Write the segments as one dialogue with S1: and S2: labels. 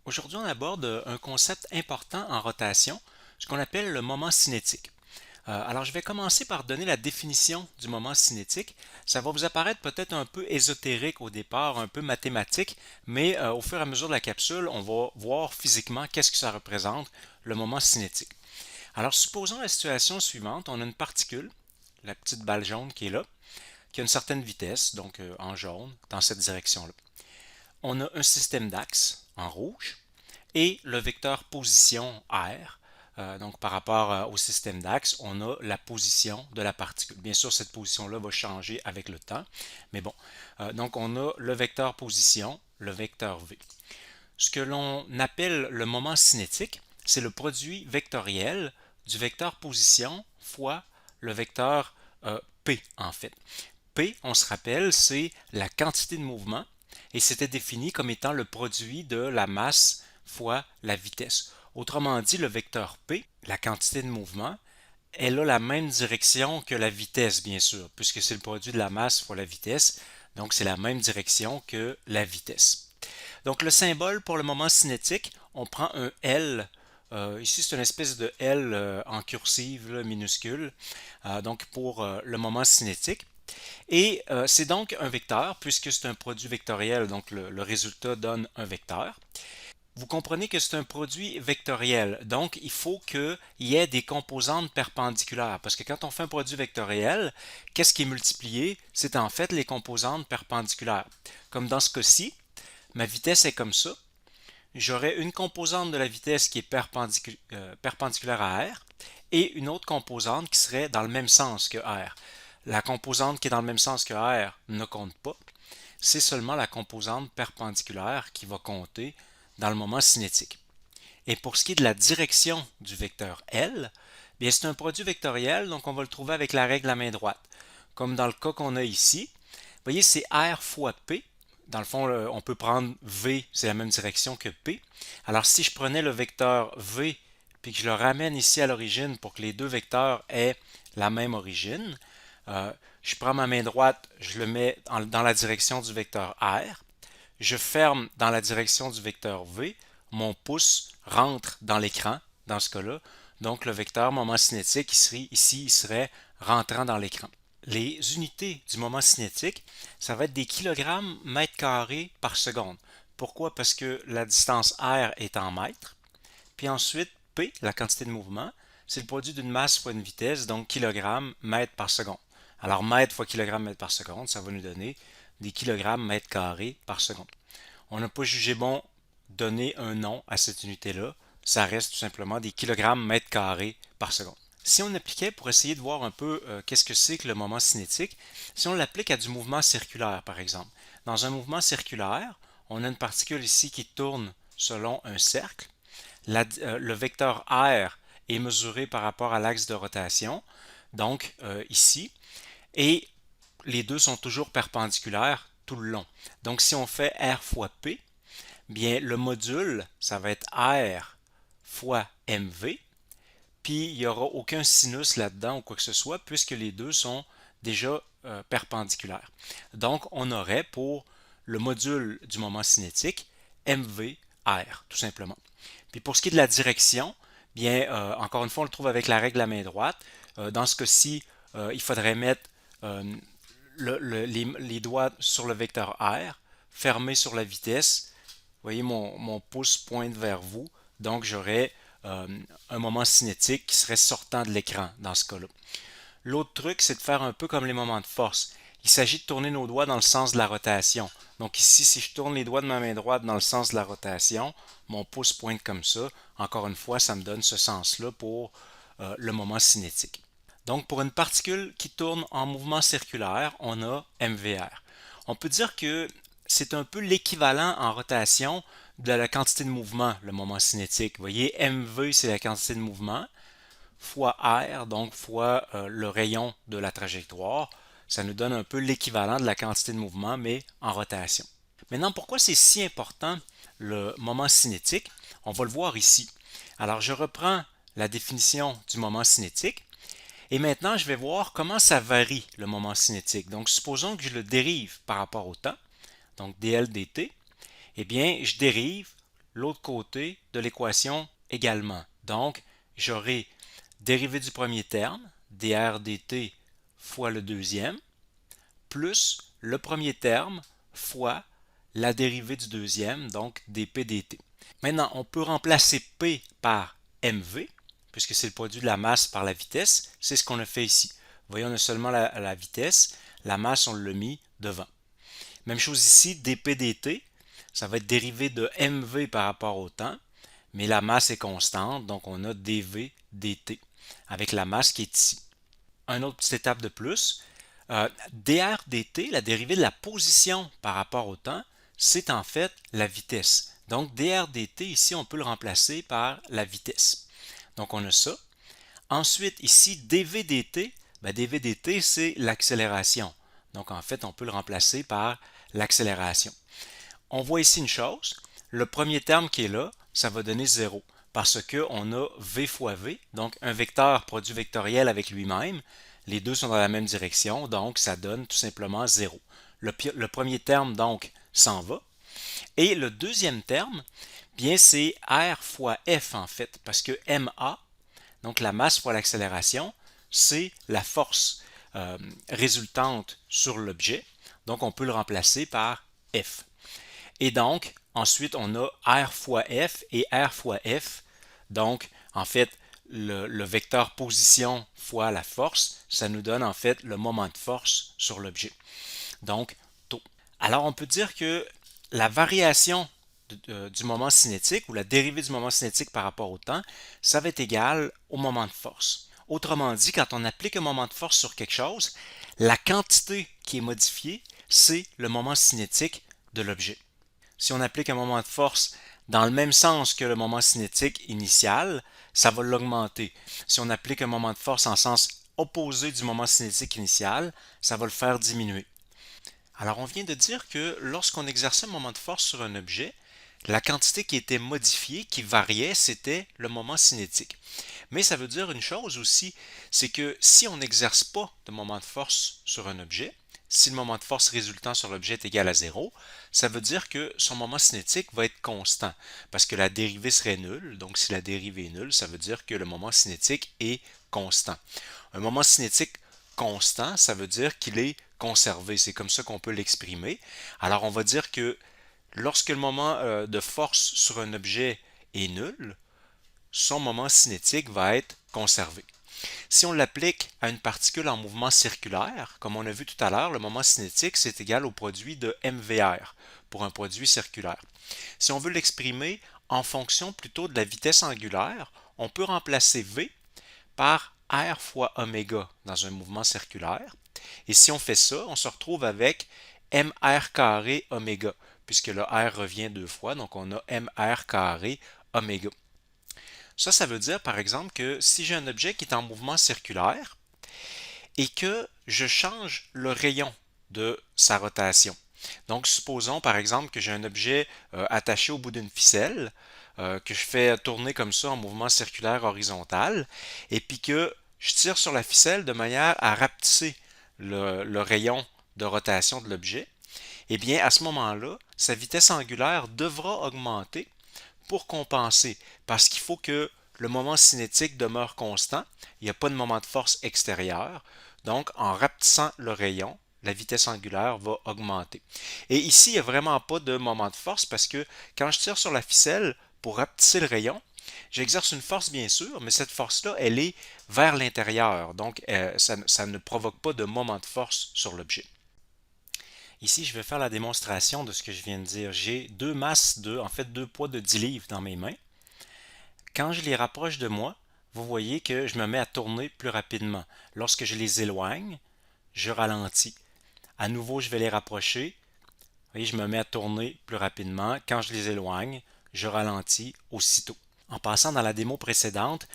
S1: Aujourd'hui, on aborde un concept important en rotation, ce qu'on appelle le moment cinétique. Alors, je vais commencer par donner la définition du moment cinétique. Ça va vous apparaître peut-être un peu ésotérique au départ, un peu mathématique, mais au fur et à mesure de la capsule, on va voir physiquement qu'est-ce que ça représente, le moment cinétique. Alors, supposons la situation suivante. On a une particule, la petite balle jaune qui est là, qui a une certaine vitesse, donc en jaune, dans cette direction-là. On a un système d'axes en rouge et le vecteur position R. Donc par rapport au système d'axe, on a la position de la particule. Bien sûr, cette position-là va changer avec le temps, mais bon. Donc on a le vecteur position, le vecteur V. Ce que l'on appelle le moment cinétique, c'est le produit vectoriel du vecteur position fois le vecteur P en fait. P, on se rappelle, c'est la quantité de mouvement et c'était défini comme étant le produit de la masse fois la vitesse. Autrement dit, le vecteur P, la quantité de mouvement, elle a la même direction que la vitesse, bien sûr, puisque c'est le produit de la masse fois la vitesse, donc c'est la même direction que la vitesse. Donc le symbole pour le moment cinétique, on prend un L. Ici, c'est une espèce de L en cursive là, minuscule, donc pour le moment cinétique. Et c'est donc un vecteur, puisque c'est un produit vectoriel, donc le résultat donne un vecteur. Vous comprenez que c'est un produit vectoriel, donc il faut qu'il y ait des composantes perpendiculaires, parce que quand on fait un produit vectoriel, qu'est-ce qui est multiplié? C'est en fait les composantes perpendiculaires. Comme dans ce cas-ci, ma vitesse est comme ça. J'aurai une composante de la vitesse qui est perpendiculaire à R et une autre composante qui serait dans le même sens que R. La composante qui est dans le même sens que R ne compte pas. C'est seulement la composante perpendiculaire qui va compter dans le moment cinétique. Et pour ce qui est de la direction du vecteur L, bien c'est un produit vectoriel, donc on va le trouver avec la règle à main droite. Comme dans le cas qu'on a ici, vous voyez, c'est R fois P. Dans le fond, on peut prendre V, c'est la même direction que P. Alors si je prenais le vecteur V puis que je le ramène ici à l'origine pour que les deux vecteurs aient la même origine, euh, je prends ma main droite, je le mets dans la direction du vecteur R, je ferme dans la direction du vecteur V, mon pouce rentre dans l'écran, dans ce cas-là, donc le vecteur moment cinétique ici, il serait rentrant dans l'écran. Les unités du moment cinétique, ça va être des kilogrammes mètres carrés par seconde. Pourquoi? Parce que la distance R est en mètres. Puis ensuite, P, la quantité de mouvement, c'est le produit d'une masse fois une vitesse, donc kilogramme mètre par seconde. Alors mètre fois kilogramme mètre par seconde, ça va nous donner des kilogrammes mètres carrés par seconde. On n'a pas jugé bon donner un nom à cette unité-là. Ça reste tout simplement des kilogrammes mètres carrés par seconde. Si on appliquait pour essayer de voir un peu qu'est-ce que c'est que le moment cinétique, si on l'applique à du mouvement circulaire par exemple. Dans un mouvement circulaire, on a une particule ici qui tourne selon un cercle. Le vecteur R est mesuré par rapport à l'axe de rotation, donc ici, et les deux sont toujours perpendiculaires tout le long. Donc si on fait R fois P, bien le module, ça va être R fois MV, puis il n'y aura aucun sinus là-dedans ou quoi que ce soit, puisque les deux sont déjà perpendiculaires. Donc on aurait pour le module du moment cinétique MVR, tout simplement. Puis pour ce qui est de la direction, bien, encore une fois, on le trouve avec la règle à main droite. Dans ce cas-ci, il faudrait mettre euh, les doigts sur le vecteur R, fermer sur la vitesse. Vous voyez, mon pouce pointe vers vous, donc j'aurais un moment cinétique qui serait sortant de l'écran dans ce cas-là. L'autre truc, c'est de faire un peu comme les moments de force. Il s'agit de tourner nos doigts dans le sens de la rotation. Donc ici, si je tourne les doigts de ma main droite dans le sens de la rotation, mon pouce pointe comme ça. Encore une fois, ça me donne ce sens-là pour le moment cinétique. Donc pour une particule qui tourne en mouvement circulaire, on a MVR. On peut dire que c'est un peu l'équivalent en rotation de la quantité de mouvement, le moment cinétique. Vous voyez, MV, c'est la quantité de mouvement fois R, donc fois le rayon de la trajectoire. Ça nous donne un peu l'équivalent de la quantité de mouvement, mais en rotation. Maintenant, pourquoi c'est si important le moment cinétique? On va le voir ici. Alors, je reprends la définition du moment cinétique. Et maintenant, je vais voir comment ça varie le moment cinétique. Donc, supposons que je le dérive par rapport au temps, donc dl dt. Eh bien, je dérive l'autre côté de l'équation également. Donc, j'aurai dérivée du premier terme, dr dt fois le deuxième, plus le premier terme fois la dérivée du deuxième, donc dp dt. Maintenant, on peut remplacer P par mv, puisque c'est le produit de la masse par la vitesse. C'est ce qu'on a fait ici. Voyons, on a seulement la vitesse. La masse, on l'a mis devant. Même chose ici, dp dt, ça va être dérivé de mv par rapport au temps, mais la masse est constante, donc on a dv dt, avec la masse qui est ici. Une autre petite étape de plus, dr dt, la dérivée de la position par rapport au temps, c'est en fait la vitesse. Donc dr dt, ici, on peut le remplacer par la vitesse. Donc on a ça. Ensuite, ici, dv dt, dv dt, c'est l'accélération. Donc en fait, on peut le remplacer par l'accélération. On voit ici une chose, le premier terme qui est là, ça va donner 0 parce qu'on a v fois v, donc un vecteur produit vectoriel avec lui-même. Les deux sont dans la même direction, donc ça donne tout simplement 0. Le premier terme, donc, s'en va. Et le deuxième terme, bien, c'est r fois f, en fait, parce que ma, donc la masse fois l'accélération, c'est la force résultante sur l'objet. Donc, on peut le remplacer par f. Et donc, ensuite, on a r fois f et r fois f. Donc, en fait, le vecteur position fois la force, ça nous donne en fait le moment de force sur l'objet. Donc, taux. Alors, on peut dire que la variation du moment cinétique ou la dérivée du moment cinétique par rapport au temps, ça va être égal au moment de force. Autrement dit, quand on applique un moment de force sur quelque chose, la quantité qui est modifiée, c'est le moment cinétique de l'objet. Si on applique un moment de force dans le même sens que le moment cinétique initial, ça va l'augmenter. Si on applique un moment de force en sens opposé du moment cinétique initial, ça va le faire diminuer. Alors on vient de dire que lorsqu'on exerçait un moment de force sur un objet, la quantité qui était modifiée, qui variait, c'était le moment cinétique. Mais ça veut dire une chose aussi, c'est que si on n'exerce pas de moment de force sur un objet, si le moment de force résultant sur l'objet est égal à 0, ça veut dire que son moment cinétique va être constant, parce que la dérivée serait nulle. Donc si la dérivée est nulle, ça veut dire que le moment cinétique est constant. Un moment cinétique constant, ça veut dire qu'il est conservé. C'est comme ça qu'on peut l'exprimer. Alors on va dire que lorsque le moment de force sur un objet est nul, son moment cinétique va être conservé. Si on l'applique à une particule en mouvement circulaire, comme on a vu tout à l'heure, le moment cinétique, c'est égal au produit de mvr pour un produit circulaire. Si on veut l'exprimer en fonction plutôt de la vitesse angulaire, on peut remplacer v par r fois oméga dans un mouvement circulaire. Et si on fait ça, on se retrouve avec mr carré oméga, puisque le r revient deux fois, donc on a mr carré oméga. Ça veut dire, par exemple, que si j'ai un objet qui est en mouvement circulaire et que je change le rayon de sa rotation. Donc, supposons, par exemple, que j'ai un objet attaché au bout d'une ficelle, que je fais tourner comme ça en mouvement circulaire horizontal, et puis que je tire sur la ficelle de manière à rapetisser le rayon de rotation de l'objet. Eh bien, à ce moment-là, sa vitesse angulaire devra augmenter pour compenser, parce qu'il faut que le moment cinétique demeure constant, il n'y a pas de moment de force extérieur, donc en rapetissant le rayon, la vitesse angulaire va augmenter. Et ici, il n'y a vraiment pas de moment de force parce que quand je tire sur la ficelle pour rapetisser le rayon, j'exerce une force bien sûr, mais cette force-là, elle est vers l'intérieur, donc ça ne provoque pas de moment de force sur l'objet. Ici, je vais faire la démonstration de ce que je viens de dire. J'ai deux masses en fait deux poids de 10 livres dans mes mains. Quand je les rapproche de moi, vous voyez que je me mets à tourner plus rapidement. Lorsque je les éloigne, je ralentis. À nouveau, je vais les rapprocher. Vous voyez, je me mets à tourner plus rapidement. Quand je les éloigne, je ralentis aussitôt. En passant dans la démo précédente,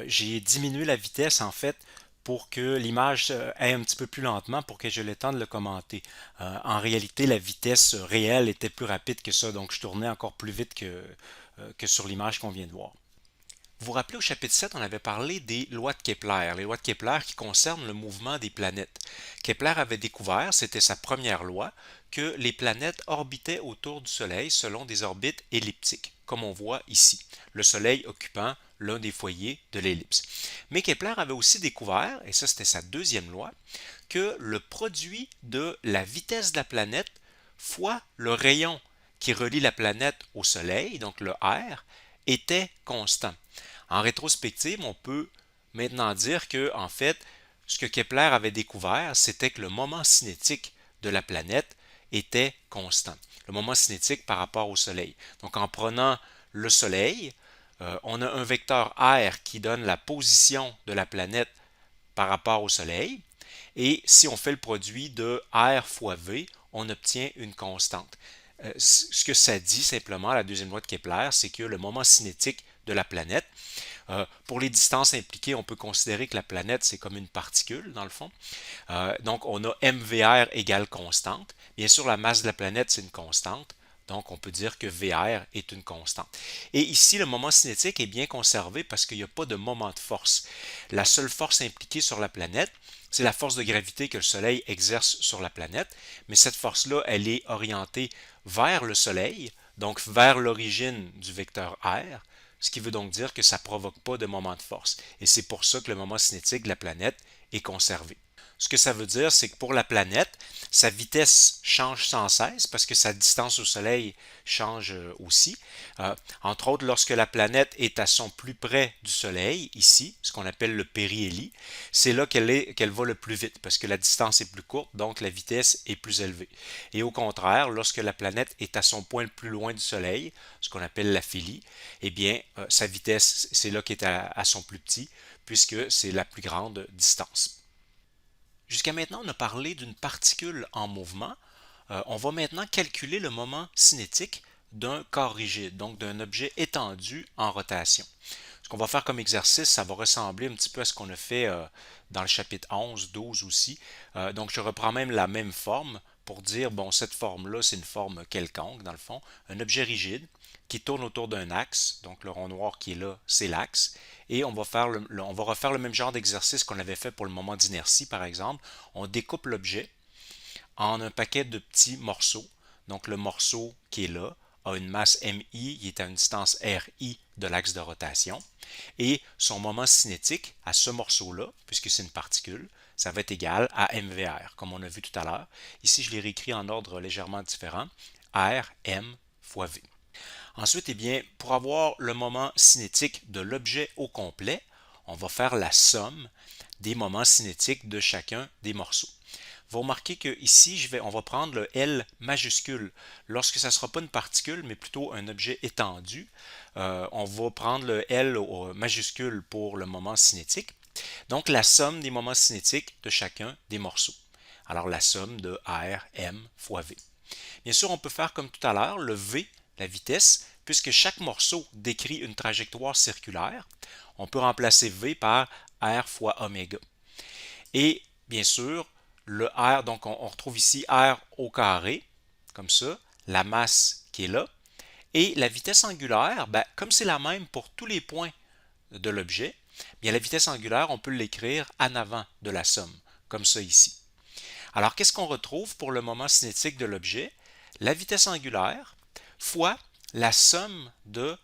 S1: j'ai diminué la vitesse en fait pour que l'image aille un petit peu plus lentement pour que je l'ai le temps de le commenter. En réalité, la vitesse réelle était plus rapide que ça, donc je tournais encore plus vite que sur l'image qu'on vient de voir. Vous vous rappelez au chapitre 7, on avait parlé des lois de Kepler, les lois de Kepler qui concernent le mouvement des planètes. Kepler avait découvert, c'était sa première loi, que les planètes orbitaient autour du Soleil selon des orbites elliptiques. comme on voit ici, le Soleil occupant l'un des foyers de l'ellipse. Mais Kepler avait aussi découvert, et ça c'était sa deuxième loi, que le produit de la vitesse de la planète fois le rayon qui relie la planète au Soleil, donc le R, était constant. En rétrospective, on peut maintenant dire que, en fait, ce que Kepler avait découvert, c'était que le moment cinétique de la planète était constant. Le moment cinétique par rapport au Soleil. Donc, en prenant le Soleil, on a un vecteur R qui donne la position de la planète par rapport au Soleil. Et si on fait le produit de R fois V, on obtient une constante. Ce que ça dit simplement, la deuxième loi de Kepler, c'est que le moment cinétique de la planète, pour les distances impliquées, on peut considérer que la planète, c'est comme une particule, dans le fond. Donc, on a mvr égale constante. Bien sûr, la masse de la planète, c'est une constante. Donc, on peut dire que VR est une constante. Et ici, le moment cinétique est bien conservé parce qu'il n'y a pas de moment de force. La seule force impliquée sur la planète, c'est la force de gravité que le Soleil exerce sur la planète. Mais cette force-là, elle est orientée vers le Soleil, donc vers l'origine du vecteur R, ce qui veut donc dire que ça ne provoque pas de moment de force. Et c'est pour ça que le moment cinétique de la planète est conservé. Ce que ça veut dire, c'est que pour la planète, sa vitesse change sans cesse parce que sa distance au Soleil change aussi. Entre autres, lorsque la planète est à son plus près du Soleil, ici, ce qu'on appelle le périhélie, c'est là qu'elle va le plus vite parce que la distance est plus courte, donc la vitesse est plus élevée. Et au contraire, lorsque la planète est à son point le plus loin du Soleil, ce qu'on appelle l'aphélie, eh bien, sa vitesse, c'est là qu'elle est à son plus petit puisque c'est la plus grande distance. Jusqu'à maintenant, on a parlé d'une particule en mouvement. On va maintenant calculer le moment cinétique d'un corps rigide, donc d'un objet étendu en rotation. Ce qu'on va faire comme exercice, ça va ressembler un petit peu à ce qu'on a fait dans le chapitre 11, 12 aussi. Donc je reprends même la même forme pour dire, bon, cette forme-là, c'est une forme quelconque, dans le fond, un objet rigide qui tourne autour d'un axe, donc le rond noir qui est là, c'est l'axe, et on va refaire le même genre d'exercice qu'on avait fait pour le moment d'inertie, par exemple. On découpe l'objet en un paquet de petits morceaux. Donc le morceau qui est là a une masse MI, il est à une distance RI de l'axe de rotation, et son moment cinétique à ce morceau-là, puisque c'est une particule, ça va être égal à mvr, comme on a vu tout à l'heure. Ici, je l'ai réécrit en ordre légèrement différent, R, M fois V. Ensuite, eh bien, pour avoir le moment cinétique de l'objet au complet, on va faire la somme des moments cinétiques de chacun des morceaux. Vous remarquez qu'ici, on va prendre le L majuscule. Lorsque ça ne sera pas une particule, mais plutôt un objet étendu, on va prendre le L majuscule pour le moment cinétique. Donc, la somme des moments cinétiques de chacun des morceaux. Alors, la somme de R, M fois V. Bien sûr, on peut faire comme tout à l'heure, le V, la vitesse, puisque chaque morceau décrit une trajectoire circulaire, on peut remplacer V par R fois oméga. Et bien sûr, le R, donc on retrouve ici R au carré, comme ça, la masse qui est là, et la vitesse angulaire, ben, comme c'est la même pour tous les points de l'objet, bien la vitesse angulaire, on peut l'écrire en avant de la somme, comme ça ici. Alors, qu'est-ce qu'on retrouve pour le moment cinétique de l'objet? La vitesse angulaire fois la somme de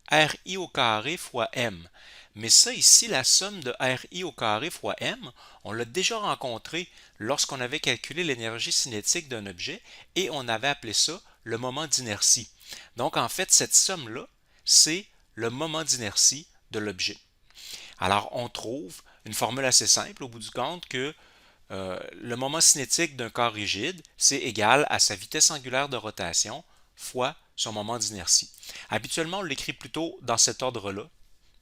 S1: RI au carré fois M. Mais ça ici, la somme de RI au carré fois M, on l'a déjà rencontré lorsqu'on avait calculé l'énergie cinétique d'un objet et on avait appelé ça le moment d'inertie. Donc en fait, cette somme-là, c'est le moment d'inertie de l'objet. Alors on trouve une formule assez simple au bout du compte que le moment cinétique d'un corps rigide, c'est égal à sa vitesse angulaire de rotation fois son moment d'inertie. Habituellement, on l'écrit plutôt dans cet ordre-là.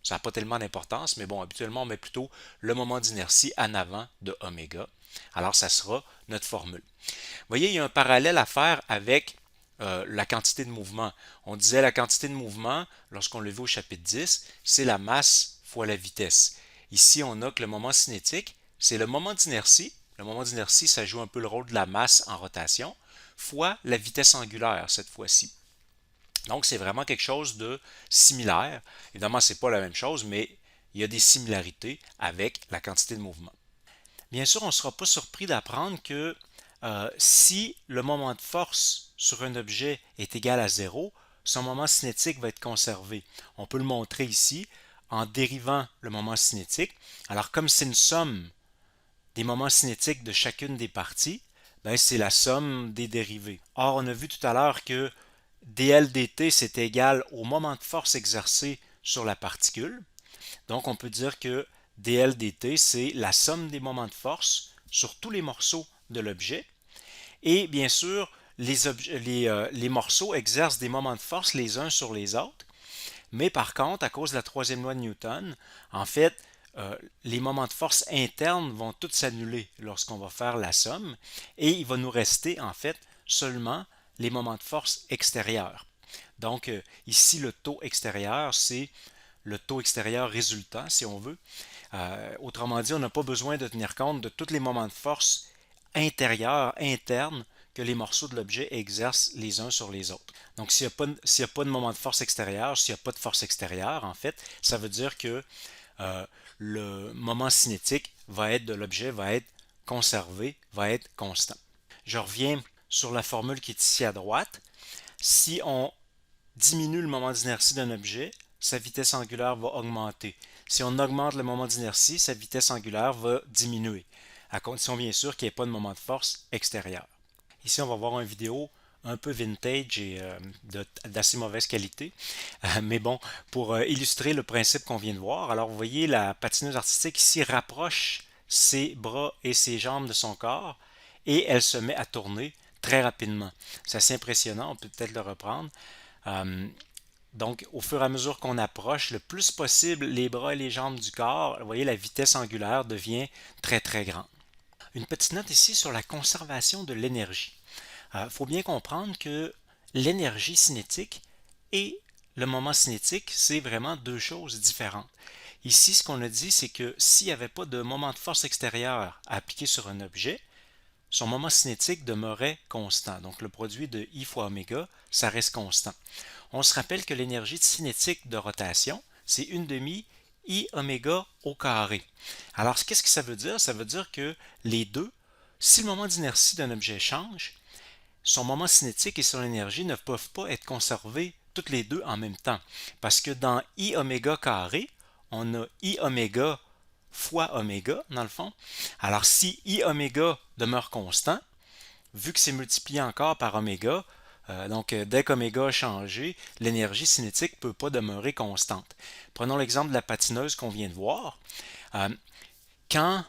S1: Ça n'a pas tellement d'importance, mais bon, habituellement, on met plutôt le moment d'inertie en avant de oméga. Alors, ça sera notre formule. Vous voyez, il y a un parallèle à faire avec la quantité de mouvement. On disait la quantité de mouvement, lorsqu'on le vu au chapitre 10, c'est la masse fois la vitesse. Ici, on a que le moment cinétique, c'est le moment d'inertie. Le moment d'inertie, ça joue un peu le rôle de la masse en rotation, fois la vitesse angulaire cette fois-ci. Donc, c'est vraiment quelque chose de similaire. Évidemment, ce n'est pas la même chose, mais il y a des similarités avec la quantité de mouvement. Bien sûr, on ne sera pas surpris d'apprendre que si le moment de force sur un objet est égal à 0, son moment cinétique va être conservé. On peut le montrer ici en dérivant le moment cinétique. Alors comme c'est une somme des moments cinétiques de chacune des parties, ben, c'est la somme des dérivés. Or, on a vu tout à l'heure que dl dt c'est égal au moment de force exercé sur la particule. Donc, on peut dire que dl dt, c'est la somme des moments de force sur tous les morceaux de l'objet. Et bien sûr, les morceaux exercent des moments de force les uns sur les autres. Mais par contre, à cause de la troisième loi de Newton, en fait, les moments de force internes vont tous s'annuler lorsqu'on va faire la somme et il va nous rester en fait seulement les moments de force extérieurs. Donc ici, le taux extérieur, c'est le taux extérieur résultant, si on veut. Autrement dit, on n'a pas besoin de tenir compte de tous les moments de force intérieurs, internes, que les morceaux de l'objet exercent les uns sur les autres. Donc, s'il n'y a pas de moment de force extérieure, s'il n'y a pas de force extérieure, en fait, ça veut dire que le moment cinétique de l'objet va être conservé, va être constant. Je reviens sur la formule qui est ici à droite. Si on diminue le moment d'inertie d'un objet, sa vitesse angulaire va augmenter. Si on augmente le moment d'inertie, sa vitesse angulaire va diminuer, à condition bien sûr qu'il n'y ait pas de moment de force extérieur. Ici, on va voir une vidéo un peu vintage et d'assez mauvaise qualité. Mais bon, pour illustrer le principe qu'on vient de voir, alors vous voyez la patineuse artistique ici rapproche ses bras et ses jambes de son corps et elle se met à tourner très rapidement. C'est assez impressionnant, on peut peut-être le reprendre. Donc, au fur et à mesure qu'on approche le plus possible les bras et les jambes du corps, vous voyez, la vitesse angulaire devient très très grande. Une petite note ici sur la conservation de l'énergie. Il faut bien comprendre que l'énergie cinétique et le moment cinétique, c'est vraiment deux choses différentes. Ici, ce qu'on a dit, c'est que s'il n'y avait pas de moment de force extérieure à appliquer sur un objet, son moment cinétique demeurait constant. Donc le produit de I fois oméga, ça reste constant. On se rappelle que l'énergie cinétique de rotation, c'est 1/2 I oméga au carré. Alors qu'est-ce que ça veut dire? Ça veut dire que les deux, si le moment d'inertie d'un objet change, son moment cinétique et son énergie ne peuvent pas être conservés toutes les deux en même temps. Parce que dans I oméga carré, on a I oméga fois oméga, dans le fond. Alors, si I oméga demeure constant, vu que c'est multiplié encore par oméga, dès qu'oméga a changé, l'énergie cinétique ne peut pas demeurer constante. Prenons l'exemple de la patineuse qu'on vient de voir. Quand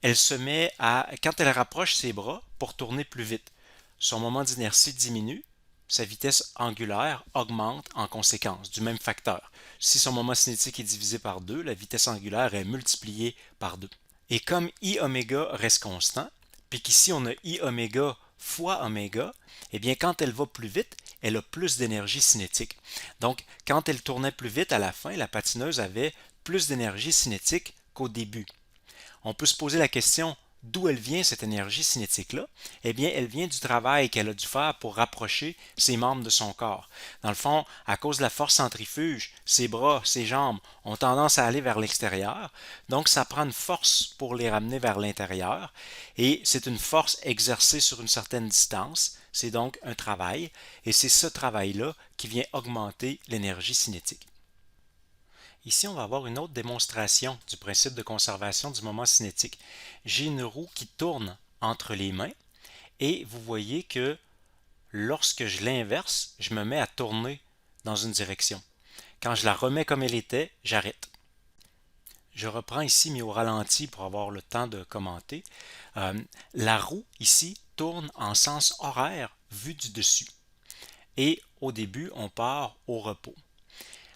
S1: quand elle rapproche ses bras pour tourner plus vite, son moment d'inertie diminue, sa vitesse angulaire augmente en conséquence, du même facteur. Si son moment cinétique est divisé par 2, la vitesse angulaire est multipliée par 2. Et comme I oméga reste constant, puis qu'ici on a I oméga fois oméga, eh bien quand elle va plus vite, elle a plus d'énergie cinétique. Donc quand elle tournait plus vite à la fin, la patineuse avait plus d'énergie cinétique qu'au début. On peut se poser la question d'où elle vient cette énergie cinétique-là? Eh bien, elle vient du travail qu'elle a dû faire pour rapprocher ses membres de son corps. Dans le fond, à cause de la force centrifuge, ses bras, ses jambes ont tendance à aller vers l'extérieur, donc ça prend une force pour les ramener vers l'intérieur, et c'est une force exercée sur une certaine distance, c'est donc un travail, et c'est ce travail-là qui vient augmenter l'énergie cinétique. Ici, on va avoir une autre démonstration du principe de conservation du moment cinétique. J'ai une roue qui tourne entre les mains et vous voyez que lorsque je l'inverse, je me mets à tourner dans une direction. Quand je la remets comme elle était, j'arrête. Je reprends ici, mais au ralenti pour avoir le temps de commenter. La roue ici tourne en sens horaire vu du dessus. Et au début, on part au repos.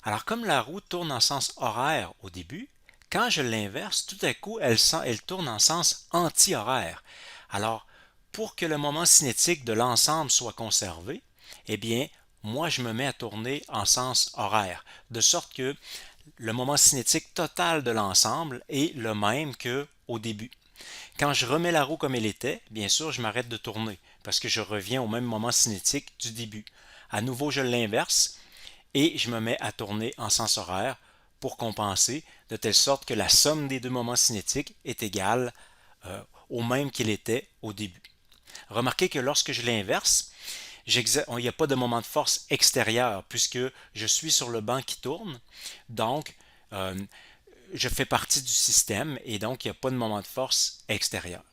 S1: Alors, comme la roue tourne en sens horaire au début, quand je l'inverse, tout à coup, elle tourne en sens anti-horaire. Alors, pour que le moment cinétique de l'ensemble soit conservé, eh bien, moi, je me mets à tourner en sens horaire, de sorte que le moment cinétique total de l'ensemble est le même qu'au début. Quand je remets la roue comme elle était, bien sûr, je m'arrête de tourner, parce que je reviens au même moment cinétique du début. À nouveau, je l'inverse, et je me mets à tourner en sens horaire pour compenser, de telle sorte que la somme des deux moments cinétiques est égale au même qu'il était au début. Remarquez que lorsque je l'inverse, Il n'y a pas de moment de force extérieur puisque je suis sur le banc qui tourne. Donc, je fais partie du système et donc il n'y a pas de moment de force extérieur.